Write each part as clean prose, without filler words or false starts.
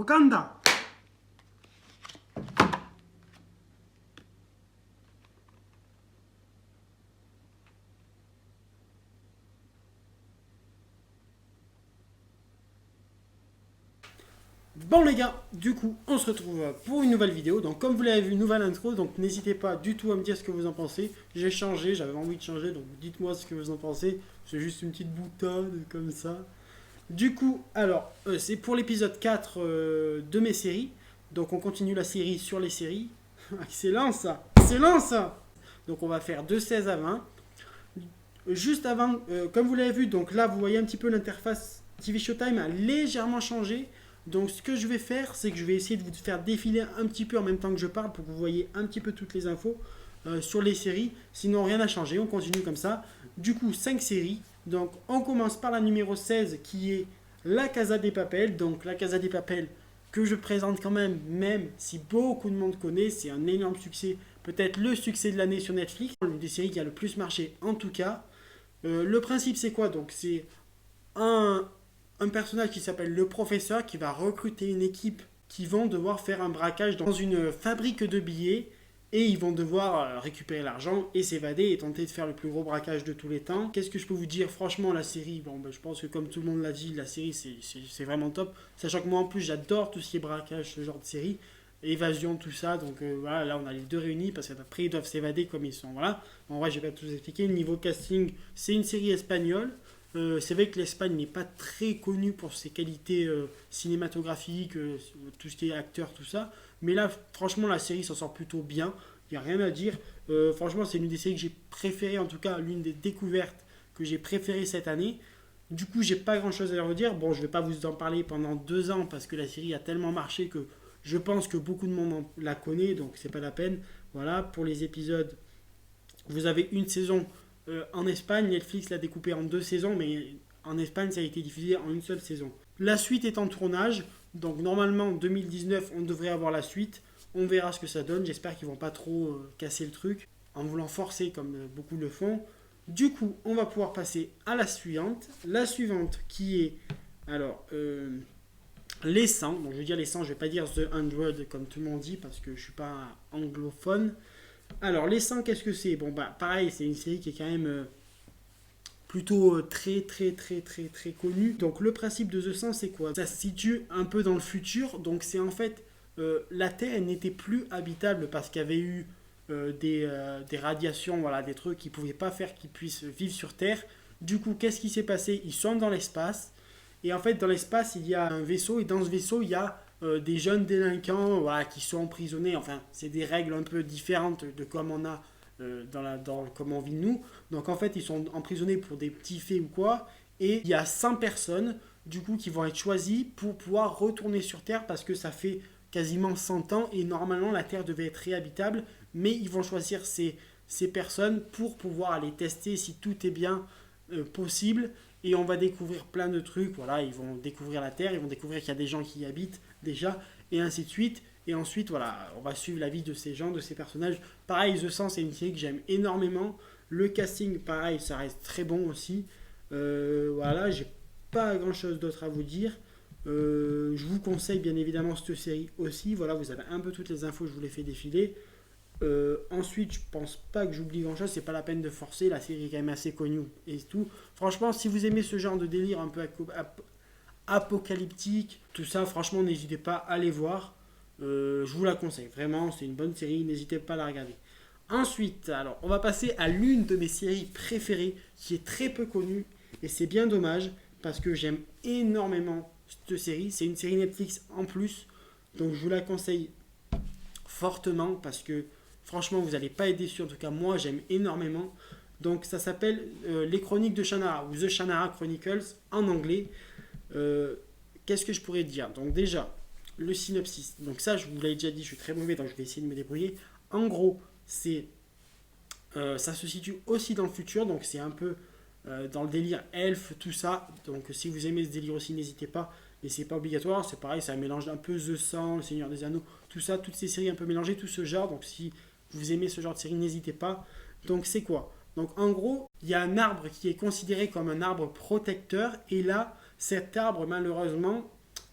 Wakanda. Bon les gars, du coup on se retrouve pour une nouvelle vidéo. Donc comme vous l'avez vu, nouvelle intro, donc n'hésitez pas du tout à me dire ce que vous en pensez. J'ai changé, j'avais envie de changer, donc dites-moi ce que vous en pensez. C'est juste une petite boutade comme ça. Du coup, alors, c'est pour l'épisode 4 de mes séries. Donc on continue la série sur les séries. Excellent ça, excellent ça. Donc on va faire de 16 à 20. Juste avant, comme vous l'avez vu, donc là vous voyez un petit peu l'interface TV Showtime a légèrement changé. Donc ce que je vais faire, c'est que je vais essayer de vous faire défiler un petit peu en même temps que je parle pour que vous voyez un petit peu toutes les infos sur les séries. Sinon rien n'a changé, on continue comme ça. Du coup 5 séries. Donc on commence par la numéro 16 qui est La Casa de Papel. Donc La Casa de Papel que je présente quand même si beaucoup de monde connaît, c'est un énorme succès. Peut-être le succès de l'année sur Netflix. L'une des séries qui a le plus marché en tout cas. Le principe c'est quoi? Donc c'est un personnage qui s'appelle le professeur qui va recruter une équipe qui vont devoir faire un braquage dans une fabrique de billets et ils vont devoir récupérer l'argent et s'évader et tenter de faire le plus gros braquage de tous les temps. Qu'est-ce que je peux vous dire? Franchement, la série, je pense que comme tout le monde l'a dit, la série c'est vraiment top. Sachant que moi en plus j'adore tout ce qui est braquage, ce genre de série, évasion, tout ça. Donc voilà, là on a les deux réunis parce qu'après ils doivent s'évader comme ils sont. Voilà. En vrai, je vais pas tout vous expliquer. Niveau casting, c'est une série espagnole. C'est vrai que l'Espagne n'est pas très connue pour ses qualités cinématographiques, tout ce qui est acteur, tout ça. Mais là, franchement, la série s'en sort plutôt bien. Il n'y a rien à dire. Franchement, c'est l'une des séries que j'ai préférées, en tout cas, l'une des découvertes que j'ai préférées cette année. Du coup, j'ai pas grand chose à leur dire. Bon, je vais pas vous en parler pendant 2 ans parce que la série a tellement marché que je pense que beaucoup de monde la connaît, donc c'est pas la peine. Voilà, pour les épisodes, vous avez une saison. En Espagne, Netflix l'a découpé en 2 saisons, mais en Espagne, ça a été diffusé en une seule saison. La suite est en tournage, donc normalement en 2019, on devrait avoir la suite. On verra ce que ça donne. J'espère qu'ils vont pas trop casser le truc en voulant forcer comme beaucoup le font. Du coup, on va pouvoir passer à la suivante. La suivante qui est alors les 100. Donc je vais dire les 100, je vais pas dire The 100 comme tout le monde dit parce que je suis pas anglophone. Alors, les 100, qu'est-ce que c'est? Bon, pareil, c'est une série qui est quand même plutôt très connue. Donc, le principe de The 100, c'est quoi? Ça se situe un peu dans le futur. Donc, c'est en fait, la Terre, elle n'était plus habitable parce qu'il y avait eu des radiations, voilà, des trucs qui ne pouvaient pas faire qu'ils puissent vivre sur Terre. Du coup, qu'est-ce qui s'est passé? Ils sont dans l'espace. Et en fait, dans l'espace, il y a un vaisseau. Et dans ce vaisseau, il y a des jeunes délinquants voilà, qui sont emprisonnés. Enfin, c'est des règles un peu différentes de comme on a comme on vit nous. Donc en fait, ils sont emprisonnés pour des petits faits ou quoi. Et il y a 100 personnes, du coup, qui vont être choisies pour pouvoir retourner sur Terre parce que ça fait quasiment 100 ans et normalement la Terre devait être réhabitable. Mais ils vont choisir ces personnes pour pouvoir aller tester si tout est bien possible. Et on va découvrir plein de trucs. Voilà, ils vont découvrir la Terre, ils vont découvrir qu'il y a des gens qui y habitent déjà, et ainsi de suite. Et ensuite, voilà, on va suivre la vie de ces gens, de ces personnages. Pareil, The 100, c'est une série que j'aime énormément. Le casting, pareil, ça reste très bon aussi. Voilà, j'ai pas grand chose d'autre à vous dire. Je vous conseille bien évidemment cette série aussi. Voilà, vous avez un peu toutes les infos, je vous les fais défiler. Ensuite, je pense pas que j'oublie grand chose, c'est pas la peine de forcer, la série est quand même assez connue et tout. Franchement, si vous aimez ce genre de délire un peu apocalyptique, tout ça, franchement, n'hésitez pas à aller voir. Je vous la conseille, vraiment, c'est une bonne série, n'hésitez pas à la regarder. Ensuite, alors, on va passer à l'une de mes séries préférées qui est très peu connue et c'est bien dommage parce que j'aime énormément cette série. C'est une série Netflix en plus, donc je vous la conseille fortement parce que franchement, vous n'allez pas être déçus. En tout cas, moi, j'aime énormément. Donc, ça s'appelle Les Chroniques de Shannara ou The Shannara Chronicles en anglais. Qu'est-ce que je pourrais dire? Donc, déjà, le synopsis. Donc, ça, je vous l'ai déjà dit, je suis très mauvais, donc je vais essayer de me débrouiller. En gros, ça se situe aussi dans le futur. Donc, c'est un peu dans le délire elfe, tout ça. Donc, si vous aimez ce délire aussi, n'hésitez pas. Mais c'est pas obligatoire. C'est pareil, ça mélange un peu The 100, Le Seigneur des Anneaux, tout ça, toutes ces séries un peu mélangées, tout ce genre. Donc, si vous aimez ce genre de série, n'hésitez pas. Donc c'est quoi? Donc en gros, il y a un arbre qui est considéré comme un arbre protecteur. Et là, cet arbre, malheureusement,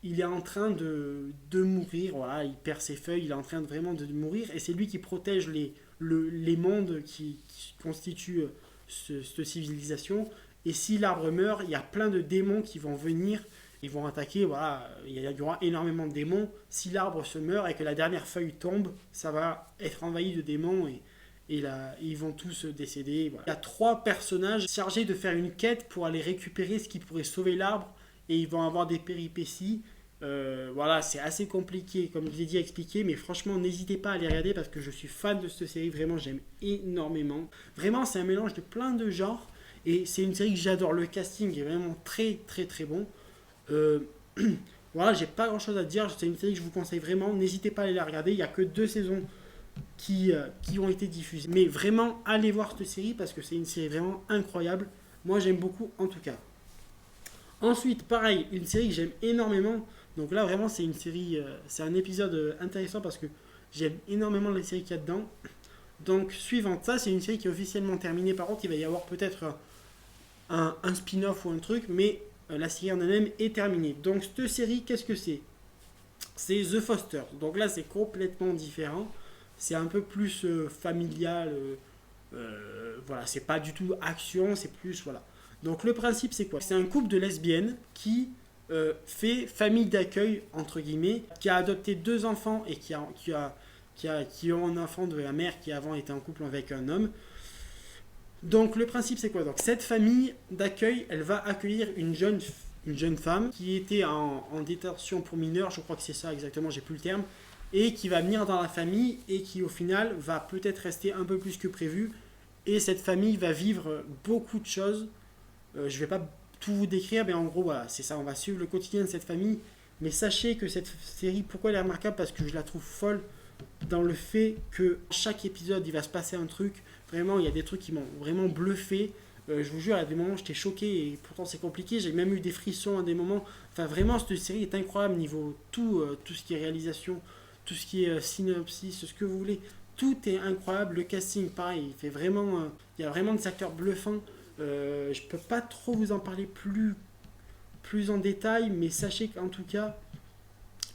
il est en train de mourir, voilà, il perd ses feuilles, il est en train vraiment de mourir, et c'est lui qui protège les mondes qui constituent cette civilisation. Et si l'arbre meurt, il y a plein de démons qui vont venir, ils vont attaquer, voilà, il y aura énormément de démons. Si l'arbre se meurt et que la dernière feuille tombe, ça va être envahi de démons, et là, ils vont tous décéder. Voilà. Il y a 3 personnages chargés de faire une quête pour aller récupérer ce qui pourrait sauver l'arbre, et ils vont avoir des péripéties. Voilà, c'est assez compliqué, comme je l'ai dit, à expliquer, mais franchement, n'hésitez pas à les regarder parce que je suis fan de cette série, vraiment, j'aime énormément. Vraiment, c'est un mélange de plein de genres, et c'est une série que j'adore. Le casting est vraiment très, très, très bon. Euh, voilà, j'ai pas grand chose à dire, c'est une série que je vous conseille vraiment, n'hésitez pas à aller la regarder, il n'y a que 2 saisons qui ont été diffusées. Mais vraiment, allez voir cette série parce que c'est une série vraiment incroyable. Moi, j'aime beaucoup en tout cas. Ensuite, pareil, une série que j'aime énormément. Donc là, vraiment, c'est une série, c'est un épisode intéressant parce que j'aime énormément les séries qu'il y a dedans. Donc, suivante, ça, c'est une série qui est officiellement terminée. Par contre, il va y avoir peut-être un spin-off ou un truc, mais la série en elle-même est terminée. Donc, cette série, qu'est-ce que c'est? C'est The Foster. Donc là, c'est complètement différent. C'est un peu plus familial. Voilà, c'est pas du tout action, c'est plus. Voilà. Donc le principe, c'est quoi? C'est un couple de lesbiennes qui fait famille d'accueil, entre guillemets, qui a adopté 2 enfants et qui ont un enfant de la mère qui avant était en couple avec un homme. Donc le principe, c'est quoi? Donc cette famille d'accueil, elle va accueillir une jeune femme qui était en détention pour mineurs, je crois que c'est ça exactement, j'ai plus le terme, et qui va venir dans la famille et qui au final va peut-être rester un peu plus que prévu. Et cette famille va vivre beaucoup de choses. Je ne vais pas tout vous décrire, mais en gros, voilà, c'est ça, on va suivre le quotidien de cette famille. Mais sachez que cette série, pourquoi elle est remarquable? Parce que je la trouve folle dans le fait que chaque épisode, il va se passer un truc. Vraiment, il y a des trucs qui m'ont vraiment bluffé. Je vous jure, à des moments, j'étais choqué et pourtant c'est compliqué. J'ai même eu des frissons à des moments. Enfin, vraiment, cette série est incroyable niveau tout ce qui est réalisation, tout ce qui est synopsis, ce que vous voulez. Tout est incroyable. Le casting, pareil, il fait vraiment, il y a vraiment des acteurs bluffants. Je peux pas trop vous en parler plus en détail, mais sachez qu'en tout cas,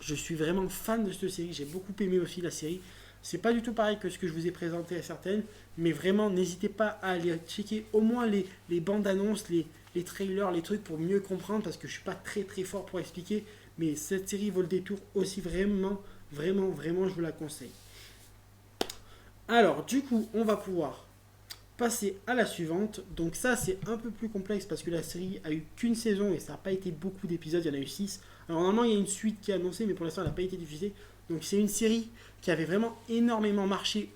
je suis vraiment fan de cette série. J'ai beaucoup aimé aussi la série. C'est pas du tout pareil que ce que je vous ai présenté à certaines, mais vraiment, n'hésitez pas à aller checker au moins les bandes annonces, les trailers, les trucs pour mieux comprendre, parce que je suis pas très très fort pour expliquer, mais cette série vaut le détour aussi, vraiment, vraiment, vraiment, je vous la conseille. Alors, du coup, on va pouvoir passer à la suivante. Donc ça, c'est un peu plus complexe parce que la série a eu qu'une saison et ça n'a pas été beaucoup d'épisodes, il y en a eu 6. Alors normalement, il y a une suite qui est annoncée, mais pour l'instant, elle n'a pas été diffusée. Donc c'est une série qui avait vraiment énormément marché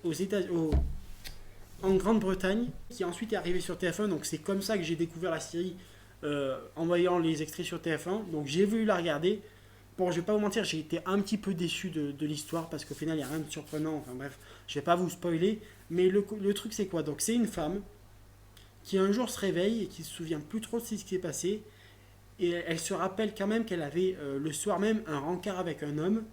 en Grande-Bretagne, qui ensuite est arrivée sur TF1. Donc c'est comme ça que j'ai découvert la série en voyant les extraits sur TF1. Donc j'ai voulu la regarder. Bon, je vais pas vous mentir, j'ai été un petit peu déçu de l'histoire parce qu'au final, il n'y a rien de surprenant. Enfin bref, je vais pas vous spoiler. Mais le truc, c'est quoi? Donc, c'est une femme qui un jour se réveille et qui se souvient plus trop de ce qui s'est passé. Et elle se rappelle quand même qu'elle avait le soir même un rencard avec un homme.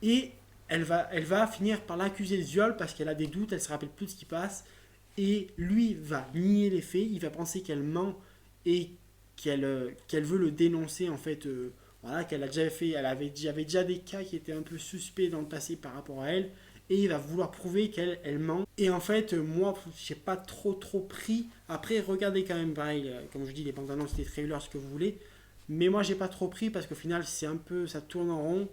Et elle va finir par l'accuser de viol parce qu'elle a des doutes, elle se rappelle plus de ce qui passe. Et lui va nier les faits, il va penser qu'elle ment et qu'elle veut le dénoncer en fait. Voilà, qu'elle a déjà fait, il y avait déjà des cas qui étaient un peu suspects dans le passé par rapport à elle. Et il va vouloir prouver qu'elle ment. Et en fait, moi, j'ai pas trop pris. Après, regardez quand même, pareil, comme je dis, les bandes annonces, les trailers, ce que vous voulez. Mais moi, j'ai pas trop pris parce qu'au final, c'est un peu, ça tourne en rond.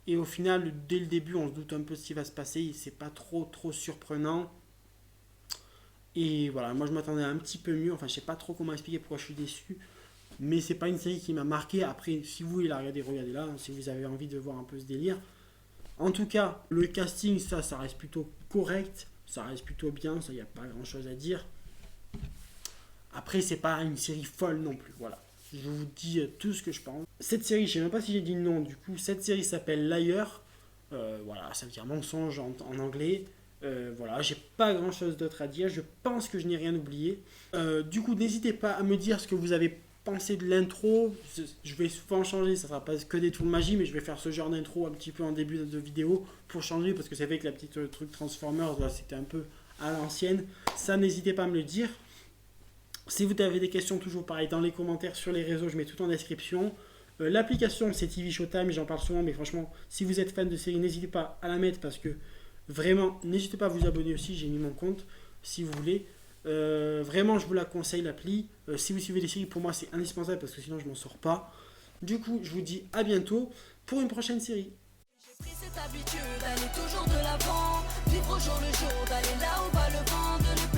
Et au final, dès le début, on se doute un peu de ce qui va se passer. C'est pas trop surprenant. Et voilà, moi, je m'attendais un petit peu mieux. Enfin, je sais pas trop comment expliquer pourquoi je suis déçu. Mais c'est pas une série qui m'a marqué. Après, si vous voulez la regarder, regardez-la. Hein, si vous avez envie de voir un peu ce délire. En tout cas, le casting, ça reste plutôt correct, ça reste plutôt bien, ça, il n'y a pas grand chose à dire. Après, c'est pas une série folle non plus, voilà. Je vous dis tout ce que je pense. Cette série, je sais même pas si j'ai dit le nom, du coup, cette série s'appelle Liar. Voilà, ça veut dire mensonge en anglais. Voilà, j'ai pas grand chose d'autre à dire, je pense que je n'ai rien oublié. Du coup, n'hésitez pas à me dire ce que vous avez pensé de l'intro. Je vais souvent changer, ça sera pas que des tours de magie, mais je vais faire ce genre d'intro un petit peu en début de vidéo pour changer, parce que c'est vrai que la petite truc Transformers, là, c'était un peu à l'ancienne. Ça, n'hésitez pas à me le dire. Si vous avez des questions, toujours pareil, dans les commentaires, sur les réseaux, je mets tout en description. L'application, c'est TV Showtime, j'en parle souvent, mais franchement, si vous êtes fan de série, n'hésitez pas à la mettre parce que vraiment, n'hésitez pas à vous abonner aussi, j'ai mis mon compte si vous voulez. Vraiment, je vous la conseille, l'appli. Si vous suivez les séries, pour moi, c'est indispensable parce que sinon, je m'en sors pas. Du coup, je vous dis à bientôt pour une prochaine série. J'ai pris cette habitude d'aller toujours de l'avant, vivre au jour le jour, d'aller là où va le vent, de ne